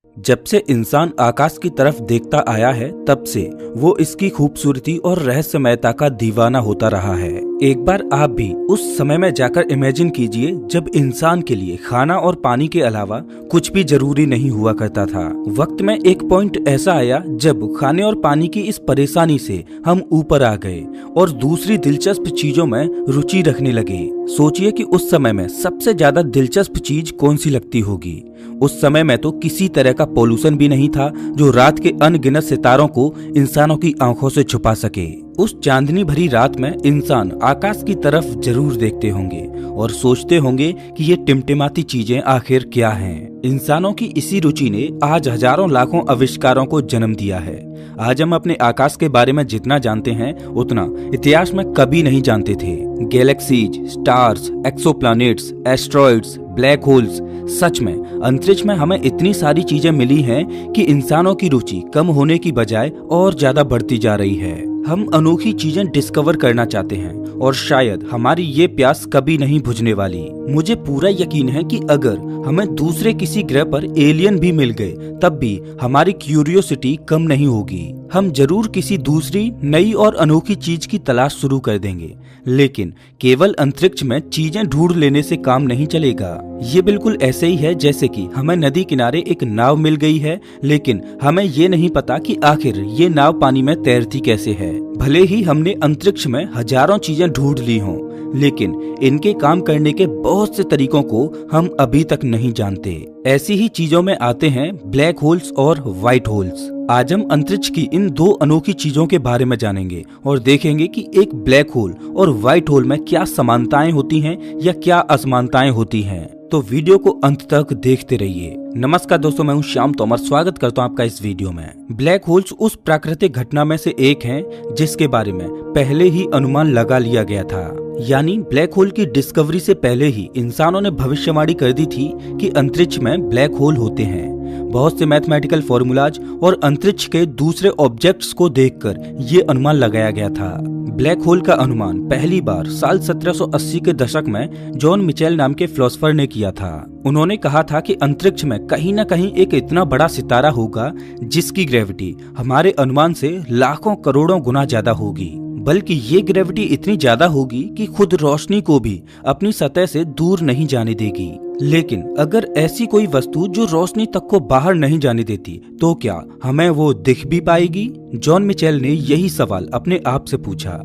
जब से इंसान आकाश की तरफ देखता आया है तब से वो इसकी खूबसूरती और रहस्यमयता का दीवाना होता रहा है। एक बार आप भी उस समय में जाकर इमेजिन कीजिए जब इंसान के लिए खाना और पानी के अलावा कुछ भी जरूरी नहीं हुआ करता था। वक्त में एक पॉइंट ऐसा आया जब खाने और पानी की इस परेशानी से हम ऊपर आ गए और दूसरी दिलचस्प चीजों में रुचि रखने लगे। सोचिए कि उस समय में सबसे ज्यादा दिलचस्प चीज कौन सी लगती होगी। उस समय में तो किसी तरह का पोल्यूशन भी नहीं था जो रात के अनगिनत सितारों को इंसानों की आंखों से छुपा सके। उस चांदनी भरी रात में इंसान आकाश की तरफ जरूर देखते होंगे और सोचते होंगे कि ये टिमटिमाती चीजें आखिर क्या हैं। इंसानों की इसी रुचि ने आज हजारों लाखों आविष्कारों को जन्म दिया है। आज हम अपने आकाश के बारे में जितना जानते हैं उतना इतिहास में कभी नहीं जानते थे। Galaxies, stars, exoplanets, asteroids, black holes, सच में अंतरिक्ष में हमें इतनी सारी चीजें मिली हैं कि इंसानों की रुचि कम होने की बजाय और ज्यादा बढ़ती जा रही है। हम अनोखी चीजें डिस्कवर करना चाहते हैं और शायद हमारी ये प्यास कभी नहीं बुझने वाली। मुझे पूरा यकीन है कि अगर हमें दूसरे किसी ग्रह पर एलियन भी मिल गए तब भी हमारी क्यूरियोसिटी कम नहीं होगी। हम जरूर किसी दूसरी नई और अनोखी चीज की तलाश शुरू कर देंगे, लेकिन केवल अंतरिक्ष में चीजें ढूंढ लेने से काम नहीं चलेगा। ये बिल्कुल ऐसे ही है जैसे कि हमें नदी किनारे एक नाव मिल गई है, लेकिन हमें ये नहीं पता कि आखिर ये नाव पानी में तैरती कैसे है। भले ही हमने अंतरिक्ष में हजारों चीजें ढूंढ ली हों, लेकिन इनके काम करने के बहुत से तरीकों को हम अभी तक नहीं जानते। ऐसी ही चीजों में आते हैं ब्लैक होल्स और व्हाइट होल्स। आज हम अंतरिक्ष की इन दो अनोखी चीजों के बारे में जानेंगे और देखेंगे कि एक ब्लैक होल और व्हाइट होल में क्या समानताएं होती हैं या क्या असमानताएं होती हैं। तो वीडियो को अंत तक देखते रहिए। नमस्कार दोस्तों, मैं हूं श्याम तोमर, स्वागत करता हूं आपका इस वीडियो में। ब्लैक होल्स उस प्राकृतिक घटना में से एक हैं जिसके बारे में पहले ही अनुमान लगा लिया गया था। यानी ब्लैक होल की डिस्कवरी से पहले ही इंसानों ने भविष्यवाणी कर दी थी कि अंतरिक्ष में ब्लैक होल होते हैं। बहुत से मैथमेटिकल फॉर्मूलाज और अंतरिक्ष के दूसरे ऑब्जेक्ट्स को देखकर ये अनुमान लगाया गया था। ब्लैक होल का अनुमान पहली बार साल 1780 के दशक में जॉन मिचेल नाम के फिलोसोफर ने किया था। उन्होंने कहा था कि अंतरिक्ष में कहीं न कहीं एक इतना बड़ा सितारा होगा जिसकी ग्रेविटी हमारे अनुमान से लाखों करोड़ों गुना ज्यादा होगी। बल्कि ये ग्रेविटी इतनी ज्यादा होगी कि खुद रोशनी को भी अपनी सतह से दूर नहीं जाने देगी। लेकिन अगर ऐसी कोई वस्तु जो रोशनी तक को बाहर नहीं जाने देती तो क्या हमें वो दिख भी पाएगी? जॉन मिचेल ने यही सवाल अपने आप से पूछा।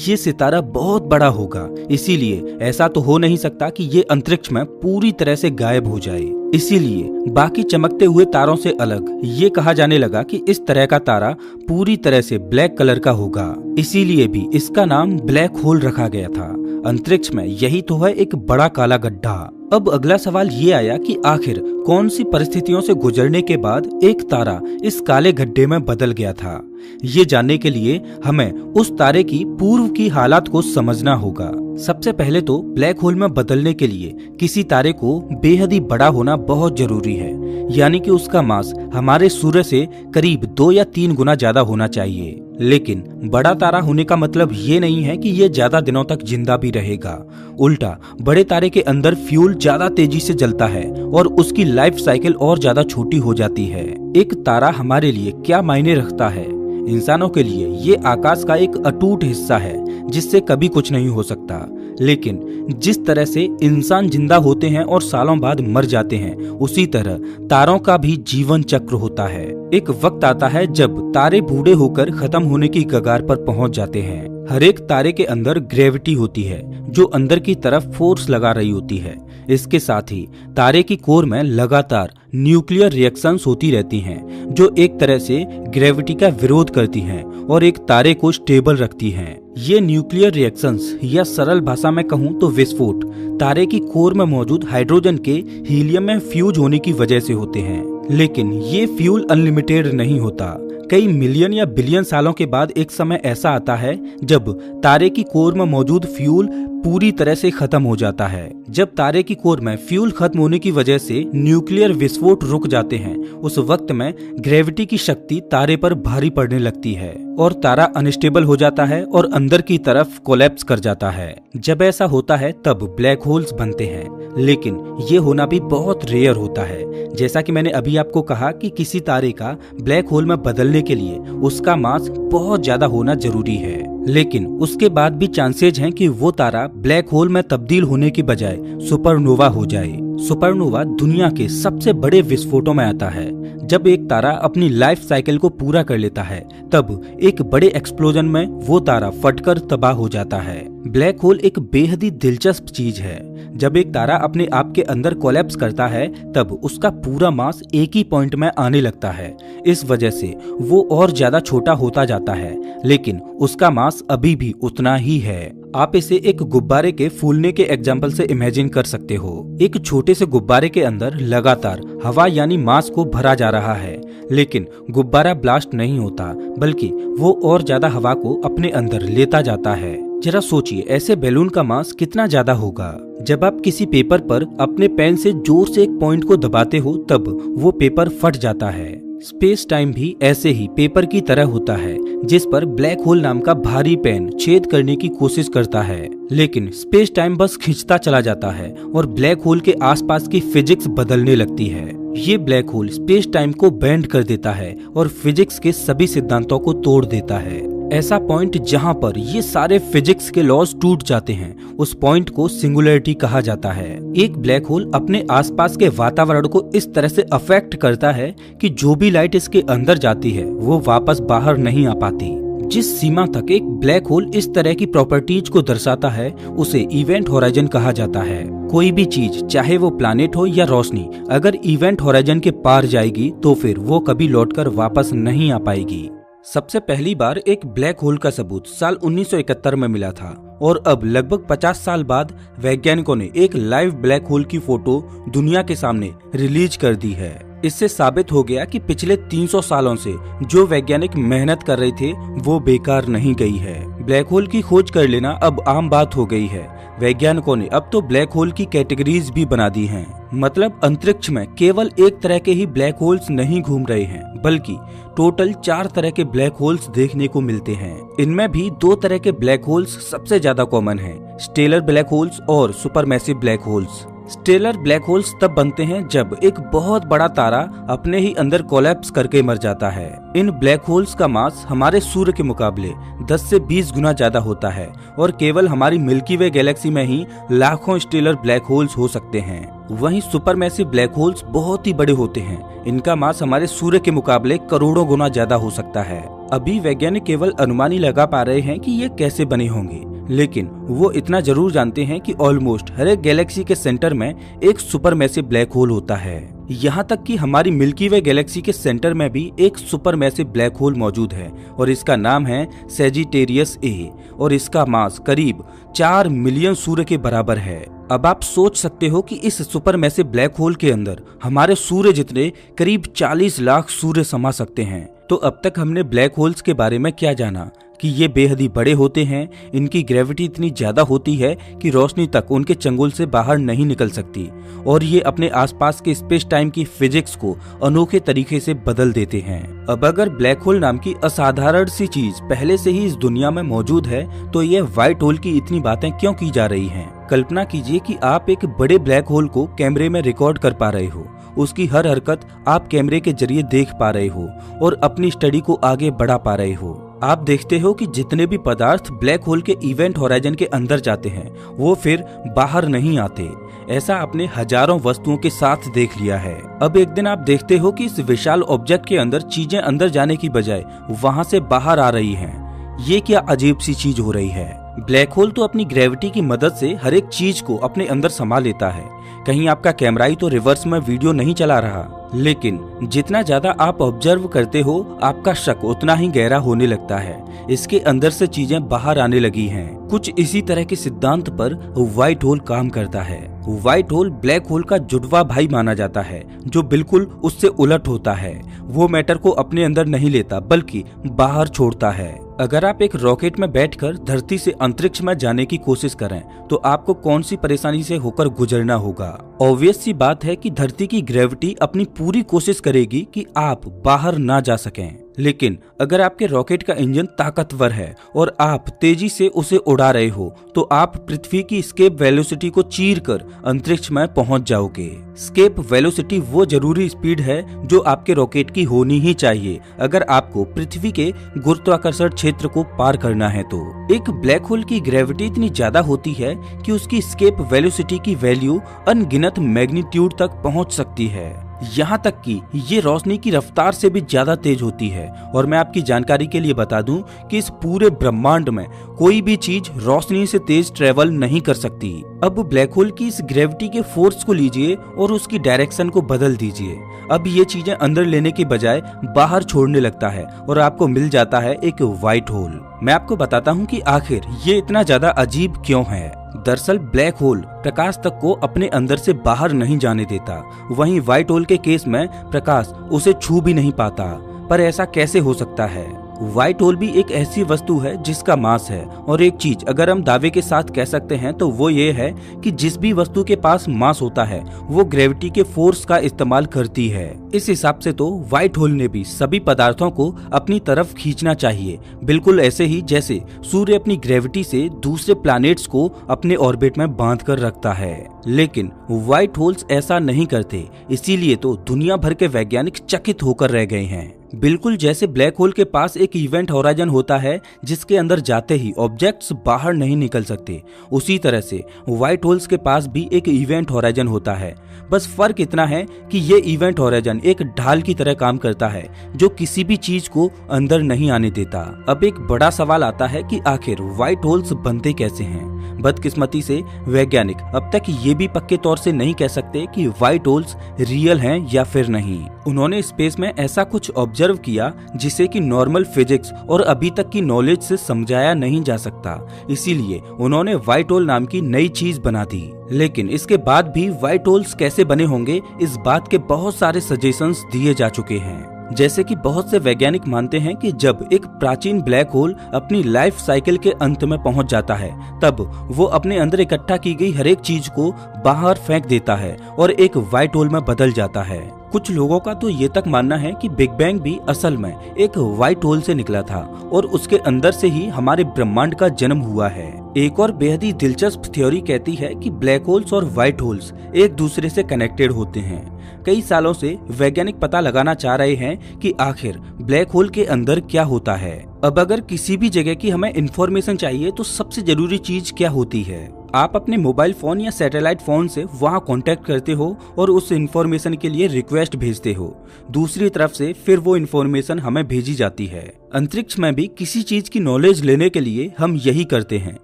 ये सितारा बहुत बड़ा होगा, इसीलिए ऐसा तो हो नहीं सकता कि ये अंतरिक्ष में पूरी तरह से गायब हो जाए। इसीलिए बाकी चमकते हुए तारों से अलग ये कहा जाने लगा कि इस तरह का तारा पूरी तरह से ब्लैक कलर का होगा। इसीलिए भी इसका नाम ब्लैक होल रखा गया था। अंतरिक्ष में यही तो है एक बड़ा काला गड्ढा। अब अगला सवाल ये आया कि आखिर कौन सी परिस्थितियों से गुजरने के बाद एक तारा इस काले गड्ढे में बदल गया था। ये जानने के लिए हमें उस तारे की पूर्व की हालात को समझना होगा। सबसे पहले तो ब्लैक होल में बदलने के लिए किसी तारे को बेहद ही बड़ा होना बहुत जरूरी है। यानी कि उसका मास हमारे सूर्य से करीब 2 या 3 गुना ज्यादा होना चाहिए। लेकिन बड़ा तारा होने का मतलब ये नहीं है कि ये ज्यादा दिनों तक जिंदा भी रहेगा। उल्टा, बड़े तारे के अंदर फ्यूल ज्यादा तेजी से जलता है और उसकी लाइफ साइकिल और ज्यादा छोटी हो जाती है। एक तारा हमारे लिए क्या मायने रखता है? इंसानों के लिए ये आकाश का एक अटूट हिस्सा है जिससे कभी कुछ नहीं हो सकता। लेकिन जिस तरह से इंसान जिंदा होते हैं और सालों बाद मर जाते हैं, उसी तरह तारों का भी जीवन चक्र होता है। एक वक्त आता है जब तारे बूढ़े होकर खत्म होने की कगार पर पहुंच जाते हैं। हर एक तारे के अंदर ग्रेविटी होती है जो अंदर की तरफ फोर्स लगा रही होती है। इसके साथ ही तारे की कोर में लगातार न्यूक्लियर रिएक्शंस होती रहती हैं जो एक तरह से ग्रेविटी का विरोध करती हैं और एक तारे को स्टेबल रखती हैं। ये न्यूक्लियर रिएक्शंस या सरल भाषा में कहूँ तो विस्फोट तारे की कोर में मौजूद हाइड्रोजन के हीलियम में फ्यूज होने की वजह से होते हैं। लेकिन ये फ्यूल अनलिमिटेड नहीं होता। कई मिलियन या बिलियन सालों के बाद एक समय ऐसा आता है जब तारे की कोर में मौजूद फ्यूल पूरी तरह से खत्म हो जाता है। जब तारे की कोर में फ्यूल खत्म होने की वजह से न्यूक्लियर विस्फोट रुक जाते हैं, उस वक्त में ग्रेविटी की शक्ति तारे पर भारी पड़ने लगती है और तारा अनस्टेबल हो जाता है और अंदर की तरफ कोलैप्स कर जाता है। जब ऐसा होता है तब ब्लैक होल्स बनते हैं, लेकिन ये होना भी बहुत रेयर होता है। जैसा कि मैंने अभी आपको कहा कि किसी तारे का ब्लैक होल में बदलने के लिए उसका मास बहुत ज्यादा होना जरूरी है, लेकिन उसके बाद भी चांसेज हैं कि वो तारा ब्लैक होल में तब्दील होने की बजाय सुपरनोवा हो जाए। सुपरनोवा दुनिया के सबसे बड़े विस्फोटों में आता है। जब एक तारा अपनी लाइफ साइकिल को पूरा कर लेता है तब एक बड़े एक्सप्लोजन में वो तारा फटकर तबाह हो जाता है। ब्लैक होल एक बेहद ही दिलचस्प चीज है। जब एक तारा अपने आप के अंदर कोलैप्स करता है तब उसका पूरा मास एक ही पॉइंट में आने लगता है। इस वजह से वो और ज्यादा छोटा होता जाता है, लेकिन उसका मास अभी भी उतना ही है। आप इसे एक गुब्बारे के फूलने के एग्जाम्पल से इमेजिन कर सकते हो। एक छोटे से गुब्बारे के अंदर लगातार हवा यानी मास को भरा जा रहा है, लेकिन गुब्बारा ब्लास्ट नहीं होता, बल्कि वो और ज्यादा हवा को अपने अंदर लेता जाता है। जरा सोचिए, ऐसे बैलून का मास कितना ज्यादा होगा। जब आप किसी पेपर पर अपने पेन से जोर से एक पॉइंट को दबाते हो तब वो पेपर फट जाता है। स्पेस टाइम भी ऐसे ही पेपर की तरह होता है, जिस पर ब्लैक होल नाम का भारी पेन छेद करने की कोशिश करता है, लेकिन स्पेस टाइम बस खिंचता चला जाता है और ब्लैक होल के आसपास की फिजिक्स बदलने लगती है। ये ब्लैक होल स्पेस टाइम को बेंड कर देता है और फिजिक्स के सभी सिद्धांतों को तोड़ देता है। ऐसा पॉइंट जहां पर ये सारे फिजिक्स के लॉज टूट जाते हैं, उस पॉइंट को सिंगुलरिटी कहा जाता है। एक ब्लैक होल अपने आसपास के वातावरण को इस तरह से अफेक्ट करता है कि जो भी लाइट इसके अंदर जाती है वो वापस बाहर नहीं आ पाती। जिस सीमा तक एक ब्लैक होल इस तरह की प्रॉपर्टीज को दर्शाता है उसे इवेंट होराइजन कहा जाता है। कोई भी चीज, चाहे वो प्लैनेट हो या रोशनी, अगर इवेंट होराइजन के पार जाएगी तो फिर वो कभी लौटकर वापस नहीं आ पाएगी। सबसे पहली बार एक ब्लैक होल का सबूत साल 1971 में मिला था और अब लगभग 50 साल बाद वैज्ञानिकों ने एक लाइव ब्लैक होल की फोटो दुनिया के सामने रिलीज कर दी है। इससे साबित हो गया कि पिछले 300 सालों से जो वैज्ञानिक मेहनत कर रहे थे वो बेकार नहीं गई है। ब्लैक होल की खोज कर लेना अब आम बात हो गई है। वैज्ञानिकों ने अब तो ब्लैक होल की कैटेगरीज भी बना दी हैं। मतलब अंतरिक्ष में केवल एक तरह के ही ब्लैक होल्स नहीं घूम रहे हैं, बल्कि टोटल 4 तरह के ब्लैक होल्स देखने को मिलते हैं। इनमें भी 2 तरह के ब्लैक होल्स सबसे ज्यादा कॉमन हैं, स्टेलर ब्लैक होल्स और supermassive black holes. Stellar black holes तब बनते हैं जब एक बहुत बड़ा तारा अपने ही अंदर कोलैप्स करके मर जाता है। इन ब्लैक होल्स का मास हमारे सूर्य के मुकाबले 10 से 20 गुना ज्यादा होता है और केवल हमारी मिल्की वे गैलेक्सी में ही लाखों स्टेलर ब्लैक होल्स हो सकते हैं। वहीं सुपरमैसिव ब्लैक होल्स बहुत ही बड़े होते हैं। इनका मास हमारे सूर्य के मुकाबले करोड़ों गुना ज्यादा हो सकता है। अभी वैज्ञानिक केवल अनुमान ही लगा पा रहे हैं कि ये कैसे बने होंगे, लेकिन वो इतना जरूर जानते हैं कि ऑलमोस्ट हर एक गैलेक्सी के सेंटर में एक सुपरमैसिव ब्लैक होल होता है। यहाँ तक कि हमारी मिल्की वे गैलेक्सी के सेंटर में भी एक सुपरमैसिव ब्लैक होल मौजूद है और इसका नाम है सैजिटेरियस ए और इसका मास करीब 4 मिलियन सूर्य के बराबर है। अब आप सोच सकते हो कि इस सुपरमैसिव ब्लैक होल के अंदर हमारे सूर्य जितने करीब 40 लाख सूर्य समा सकते हैं। तो अब तक हमने ब्लैक होल्स के बारे में क्या जाना कि ये बेहद ही बड़े होते हैं, इनकी ग्रेविटी इतनी ज्यादा होती है कि रोशनी तक उनके चंगुल से बाहर नहीं निकल सकती और ये अपने आसपास के स्पेस टाइम की फिजिक्स को अनोखे तरीके से बदल देते हैं। अब अगर ब्लैक होल नाम की असाधारण सी चीज पहले से ही इस दुनिया में मौजूद है तो ये व्हाइट होल की इतनी बातें क्यों की जा रही हैं? कल्पना कीजिए कि आप एक बड़े ब्लैक होल को कैमरे में रिकॉर्ड कर पा रहे हो, उसकी हर हरकत आप कैमरे के जरिए देख पा रहे हो और अपनी स्टडी को आगे बढ़ा पा रहे हो। आप देखते हो कि जितने भी पदार्थ ब्लैक होल के इवेंट होराइजन के अंदर जाते हैं वो फिर बाहर नहीं आते। ऐसा आपने हजारों वस्तुओं के साथ देख लिया है। अब एक दिन आप देखते हो कि इस विशाल ऑब्जेक्ट के अंदर चीजें अंदर जाने की बजाय वहां से बाहर आ रही हैं। ये क्या अजीब सी चीज हो रही है? ब्लैक होल तो अपनी ग्रेविटी की मदद से हर एक चीज को अपने अंदर समा लेता है। कहीं आपका कैमरा ही तो रिवर्स में वीडियो नहीं चला रहा, लेकिन जितना ज्यादा आप ऑब्जर्व करते हो आपका शक उतना ही गहरा होने लगता है। इसके अंदर से चीजें बाहर आने लगी हैं। कुछ इसी तरह के सिद्धांत पर व्हाइट होल काम करता है। व्हाइट होल ब्लैक होल का जुड़वा भाई माना जाता है जो बिल्कुल उससे उलट होता है। वो मैटर को अपने अंदर नहीं लेता बल्कि बाहर छोड़ता है। अगर आप एक रॉकेट में बैठकर धरती से अंतरिक्ष में जाने की कोशिश करें तो आपको कौन सी परेशानी से होकर गुजरना होगा? ऑब्वियस सी बात है कि धरती की ग्रेविटी अपनी पूरी कोशिश करेगी कि आप बाहर ना जा सकें, लेकिन अगर आपके रॉकेट का इंजन ताकतवर है और आप तेजी से उसे उड़ा रहे हो तो आप पृथ्वी की एस्केप वेलोसिटी को चीर कर अंतरिक्ष में पहुंच जाओगे। एस्केप वेलोसिटी वो जरूरी स्पीड है जो आपके रॉकेट की होनी ही चाहिए अगर आपको पृथ्वी के गुरुत्वाकर्षण क्षेत्र को पार करना है। तो एक ब्लैक होल की ग्रेविटी इतनी ज्यादा होती है कि उसकी एस्केप वेलोसिटी की वैल्यू अनगिनत मैग्नीट्यूड तक पहुंच सकती है, यहाँ तक कि ये रोशनी की रफ्तार से भी ज्यादा तेज होती है। और मैं आपकी जानकारी के लिए बता दूं कि इस पूरे ब्रह्मांड में कोई भी चीज रोशनी से तेज ट्रेवल नहीं कर सकती। अब ब्लैक होल की इस ग्रेविटी के फोर्स को लीजिए और उसकी डायरेक्शन को बदल दीजिए। अब ये चीजें अंदर लेने की बजाय बाहर छोड़ने लगता है और आपको मिल जाता है एक व्हाइट होल। मैं आपको बताता हूँ कि आखिर ये इतना ज्यादा अजीब क्यों है। दरअसल ब्लैक होल प्रकाश तक को अपने अंदर से बाहर नहीं जाने देता, वहीं व्हाइट होल के केस में प्रकाश उसे छू भी नहीं पाता। पर ऐसा कैसे हो सकता है? व्हाइट होल भी एक ऐसी वस्तु है जिसका मास है, और एक चीज अगर हम दावे के साथ कह सकते हैं तो वो ये है कि जिस भी वस्तु के पास मास होता है वो ग्रेविटी के फोर्स का इस्तेमाल करती है। इस हिसाब से तो व्हाइट होल ने भी सभी पदार्थों को अपनी तरफ खींचना चाहिए, बिल्कुल ऐसे ही जैसे सूर्य अपनी ग्रेविटी से दूसरे प्लैनेट्स को अपने ऑर्बिट में बांध कर रखता है। लेकिन व्हाइट होल्स ऐसा नहीं करते, इसीलिए तो दुनिया भर के वैज्ञानिक चकित होकर रह गए हैं। बिल्कुल जैसे ब्लैक होल के पास एक इवेंट होराइजन होता है जिसके अंदर जाते ही ऑब्जेक्ट्स बाहर नहीं निकल सकते, उसी तरह से व्हाइट होल्स के पास भी एक इवेंट होराइजन होता है। बस फर्क इतना है कि ये इवेंट होराइजन एक ढाल की तरह काम करता है जो किसी भी चीज को अंदर नहीं आने देता। अब एक बड़ा सवाल आता है कि आखिर व्हाइट होल्स बनते कैसे हैं? बदकिस्मती से वैज्ञानिक अब तक ये भी पक्के तौर से नहीं कह सकते कि व्हाइट होल्स रियल हैं या फिर नहीं। उन्होंने स्पेस में ऐसा कुछ ऑब्जर्व किया जिसे कि नॉर्मल फिजिक्स और अभी तक की नॉलेज से समझाया नहीं जा सकता, इसीलिए उन्होंने व्हाइट होल नाम की नई चीज बना दी। लेकिन इसके बाद भी व्हाइट होल्स कैसे बने होंगे, इस बात के बहुत सारे सजेशंस दिए जा चुके हैं। जैसे कि बहुत से वैज्ञानिक मानते हैं कि जब एक प्राचीन ब्लैक होल अपनी लाइफ साइकिल के अंत में पहुंच जाता है तब वो अपने अंदर इकट्ठा की गई हर एक चीज को बाहर फेंक देता है और एक व्हाइट होल में बदल जाता है। कुछ लोगों का तो ये तक मानना है कि बिग बैंग भी असल में एक व्हाइट होल से निकला था और उसके अंदर से ही हमारे ब्रह्मांड का जन्म हुआ है। एक और बेहद ही दिलचस्प थ्योरी कहती है कि ब्लैक होल्स और व्हाइट होल्स एक दूसरे से कनेक्टेड होते हैं। कई सालों से वैज्ञानिक पता लगाना चाह रहे हैं कि आखिर ब्लैक होल के अंदर क्या होता है। अब अगर किसी भी जगह की हमें इंफॉर्मेशन चाहिए तो सबसे जरूरी चीज क्या होती है? आप अपने मोबाइल फोन या सैटेलाइट फोन से वहां कांटेक्ट करते हो और उस इंफॉर्मेशन के लिए रिक्वेस्ट भेजते हो। दूसरी तरफ से फिर वो इंफॉर्मेशन हमें भेजी जाती है। अंतरिक्ष में भी किसी चीज की नॉलेज लेने के लिए हम यही करते हैं,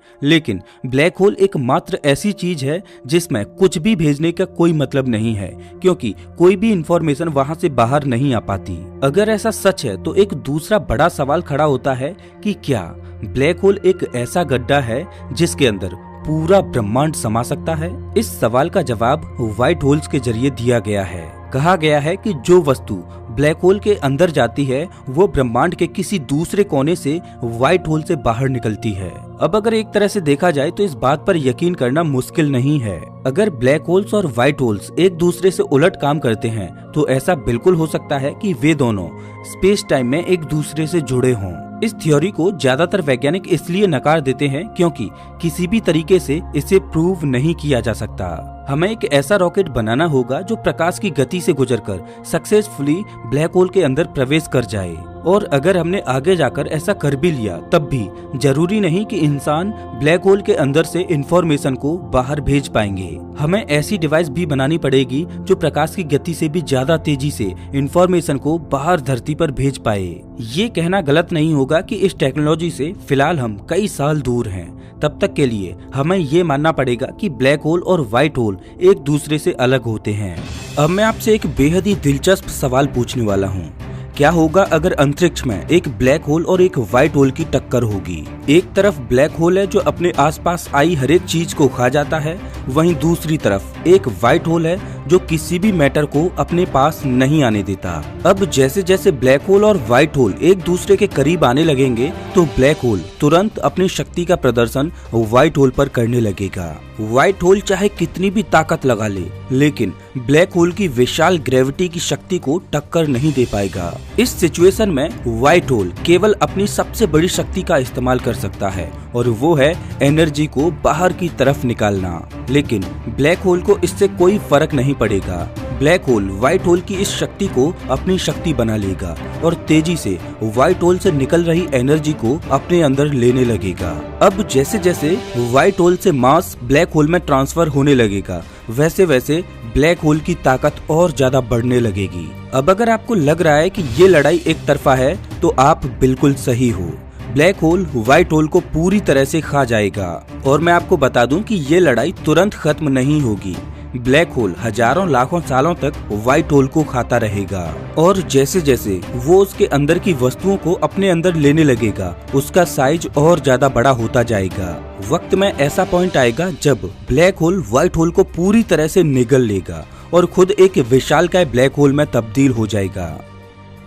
लेकिन ब्लैक होल एक मात्र ऐसी चीज है जिसमें कुछ भी भेजने का कोई मतलब नहीं है, क्योंकि कोई भी इंफॉर्मेशन वहां से बाहर नहीं आ पाती। अगर ऐसा सच है तो एक दूसरा बड़ा सवाल खड़ा होता है कि क्या ब्लैक होल एक ऐसा गड्ढा है जिसके अंदर पूरा ब्रह्मांड समा सकता है? इस सवाल का जवाब व्हाइट होल्स के जरिए दिया गया है। कहा गया है कि जो वस्तु ब्लैक होल के अंदर जाती है वो ब्रह्मांड के किसी दूसरे कोने से व्हाइट होल से बाहर निकलती है। अब अगर एक तरह से देखा जाए तो इस बात पर यकीन करना मुश्किल नहीं है। अगर ब्लैक होल्स और व्हाइट होल्स एक दूसरे से उलट काम करते हैं तो ऐसा बिल्कुल हो सकता है कि वे दोनों स्पेस टाइम में एक दूसरे से जुड़े हों। इस थ्योरी को ज्यादातर वैज्ञानिक इसलिए नकार देते हैं क्योंकि किसी भी तरीके से इसे प्रूव नहीं किया जा सकता। हमें एक ऐसा रॉकेट बनाना होगा जो प्रकाश की गति से गुजरकर सक्सेसफुली ब्लैक होल के अंदर प्रवेश कर जाए, और अगर हमने आगे जाकर ऐसा कर भी लिया तब भी जरूरी नहीं कि इंसान ब्लैक होल के अंदर से इंफॉर्मेशन को बाहर भेज पाएंगे। हमें ऐसी डिवाइस भी बनानी पड़ेगी जो प्रकाश की गति से भी ज्यादा तेजी से इंफॉर्मेशन को बाहर धरती पर भेज पाए। ये कहना गलत नहीं होगा कि इस टेक्नोलॉजी से फिलहाल हम कई साल दूर हैं। तब तक के लिए हमें ये मानना पड़ेगा कि ब्लैक होल और व्हाइट होल एक दूसरे से अलग होते हैं। अब मैं आपसे एक बेहद ही दिलचस्प सवाल पूछने वाला हूँ। क्या होगा अगर अंतरिक्ष में एक ब्लैक होल और एक व्हाइट होल की टक्कर होगी? एक तरफ ब्लैक होल है जो अपने आसपास आई हर एक चीज को खा जाता है, वहीं दूसरी तरफ एक व्हाइट होल है जो किसी भी मैटर को अपने पास नहीं आने देता। अब जैसे जैसे ब्लैक होल और व्हाइट होल एक दूसरे के करीब आने लगेंगे तो ब्लैक होल तुरंत अपनी शक्ति का प्रदर्शन व्हाइट होल पर करने लगेगा। व्हाइट होल चाहे कितनी भी ताकत लगा ले, लेकिन ब्लैक होल की विशाल ग्रेविटी की शक्ति को टक्कर नहीं दे पाएगा। इस सिचुएशन में व्हाइट होल केवल अपनी सबसे बड़ी शक्ति का इस्तेमाल कर सकता है और वो है एनर्जी को बाहर की तरफ निकालना। लेकिन ब्लैक होल को इससे कोई फर्क नहीं पड़ेगा। ब्लैक होल व्हाइट होल की इस शक्ति को अपनी शक्ति बना लेगा और तेजी से व्हाइट होल से निकल रही एनर्जी को अपने अंदर लेने लगेगा। अब जैसे जैसे व्हाइट होल से मास ब्लैक होल में ट्रांसफर होने लगेगा, वैसे वैसे ब्लैक होल की ताकत और ज्यादा बढ़ने लगेगी। अब अगर आपको लग रहा है कि ये लड़ाई एक तरफा है तो आप बिल्कुल सही हो। ब्लैक होल व्हाइट होल को पूरी तरह से खा जाएगा और मैं आपको बता दूं कि ये लड़ाई तुरंत खत्म नहीं होगी। ब्लैक होल हजारों लाखों सालों तक व्हाइट होल को खाता रहेगा और जैसे जैसे वो उसके अंदर की वस्तुओं को अपने अंदर लेने लगेगा, उसका साइज और ज्यादा बड़ा होता जाएगा। वक्त में ऐसा पॉइंट आएगा जब ब्लैक होल व्हाइट होल को पूरी तरह से निगल लेगा और खुद एक विशालकाय ब्लैक होल में तब्दील हो जाएगा।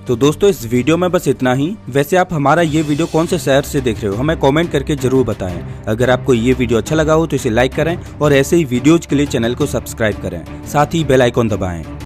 तो दोस्तों इस वीडियो में बस इतना ही। वैसे आप हमारा ये वीडियो कौन से शहर से देख रहे हो हमें कमेंट करके जरूर बताएं। अगर आपको ये वीडियो अच्छा लगा हो तो इसे लाइक करें और ऐसे ही वीडियोज के लिए चैनल को सब्सक्राइब करें, साथ ही बेल आइकॉन दबाएं।